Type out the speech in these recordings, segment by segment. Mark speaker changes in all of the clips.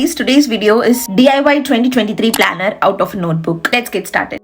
Speaker 1: guys, today's video is DIY 2023 planner out of a notebook. Let's get started.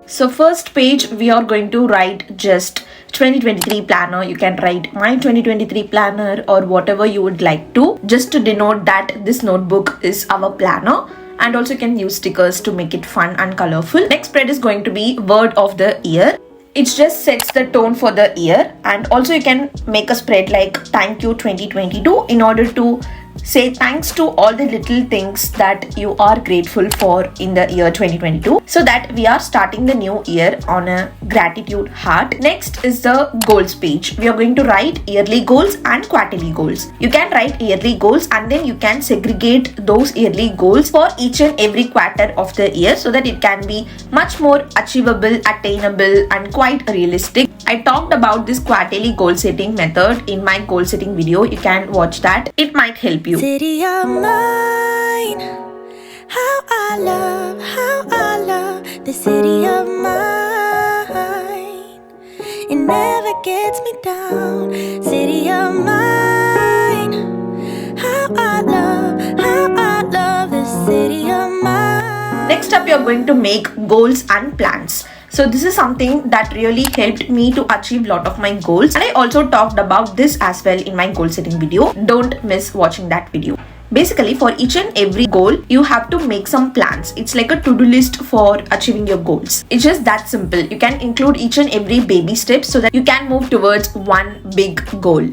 Speaker 1: So first page we are going to write just 2023 planner. You can write my 2023 planner or whatever you would like to, just to denote that this notebook is our planner. And also you can use stickers to make it fun and colorful. Next spread is going to be word of the year. It just sets the tone for the year, and also you can make a spread like thank you 2022 in order to say thanks to all the little things that you are grateful for in the year 2022, so that we are starting the new year on a gratitude heart. Next is the goals page. We are going to write yearly goals and quarterly goals. You can write yearly goals and then you can segregate those yearly goals for each and every quarter of the year, so that it can be much more achievable, attainable and quite realistic. I talked about this quarterly goal setting method in my goal setting video. You can watch that. It might help you.
Speaker 2: City of mine, how I love the city of mine. It never gets me down. City of mine, how I love the city of mine.
Speaker 1: Next up, you're going to make goals and plans. So this is something that really helped me to achieve a lot of my goals, and I also talked about this as well in my goal setting video. Don't miss watching that video. Basically, for each and every goal, you have to make some plans. It's like a to-do list for achieving your goals. It's just that simple. You can include each and every baby step so that you can move towards one big goal.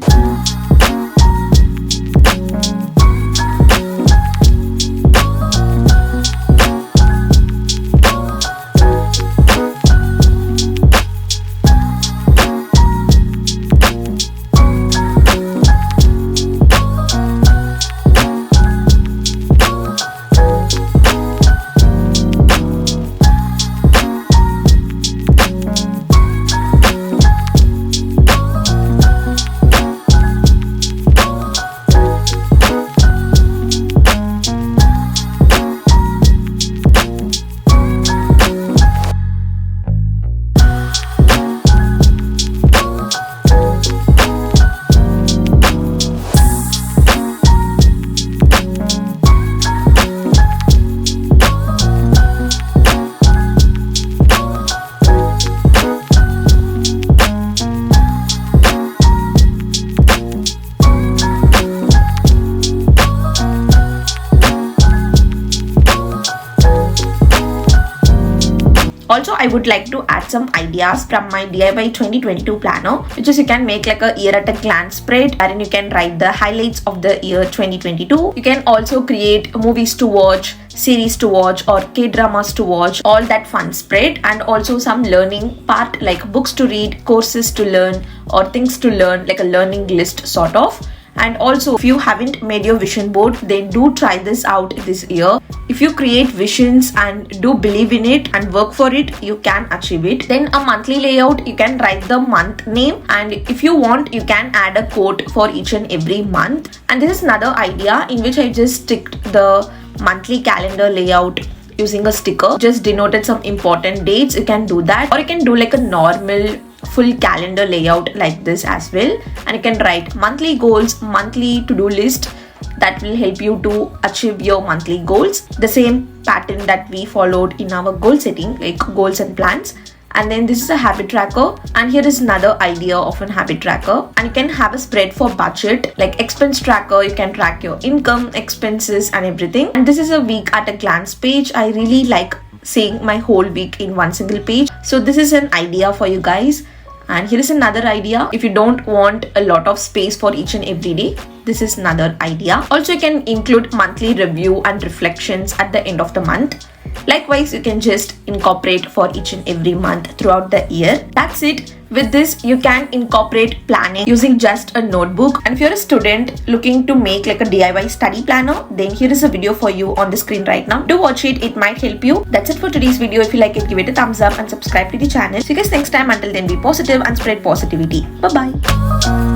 Speaker 1: Also, I would like to add some ideas from my DIY 2022 planner, which is you can make like a year at a glance spread, and you can write the highlights of the year 2022. You can also create movies to watch, series to watch or K-dramas to watch, all that fun spread, and also some learning part like books to read, courses to learn or things to learn, like a learning list sort of. And also, if you haven't made your vision board, then do try this out this year. If you create visions and do believe in it and work for it, you can achieve it. Then a monthly layout, you can write the month name, and if you want, you can add a quote for each and every month. And this is another idea in which I just sticked the monthly calendar layout using a sticker, just denoted some important dates. You can do that, or you can do like a normal full calendar layout like this as well, and you can write monthly goals, monthly to-do list. That will help you to achieve your monthly goals, the same pattern that we followed in our goal setting, like goals and plans. And then this is a habit tracker, and here is another idea of an habit tracker. And you can have a spread for budget, like expense tracker. You can track your income, expenses and everything. And this is a week at a glance page. I really like seeing my whole week in one single page, so this is an idea for you guys. And here is another idea. If you don't want a lot of space for each and every day, this is another idea. Also, you can include monthly review and reflections at the end of the month. Likewise, you can just incorporate for each and every month throughout the year. That's it. With this, you can incorporate planning using just a notebook. And if you're a student looking to make like a DIY study planner, then here is a video for you on the screen right now. Do watch it. It might help you. That's it for today's video. If you like it, give it a thumbs up and subscribe to the channel. See you guys next time. Until then, be positive and spread positivity. Bye-bye.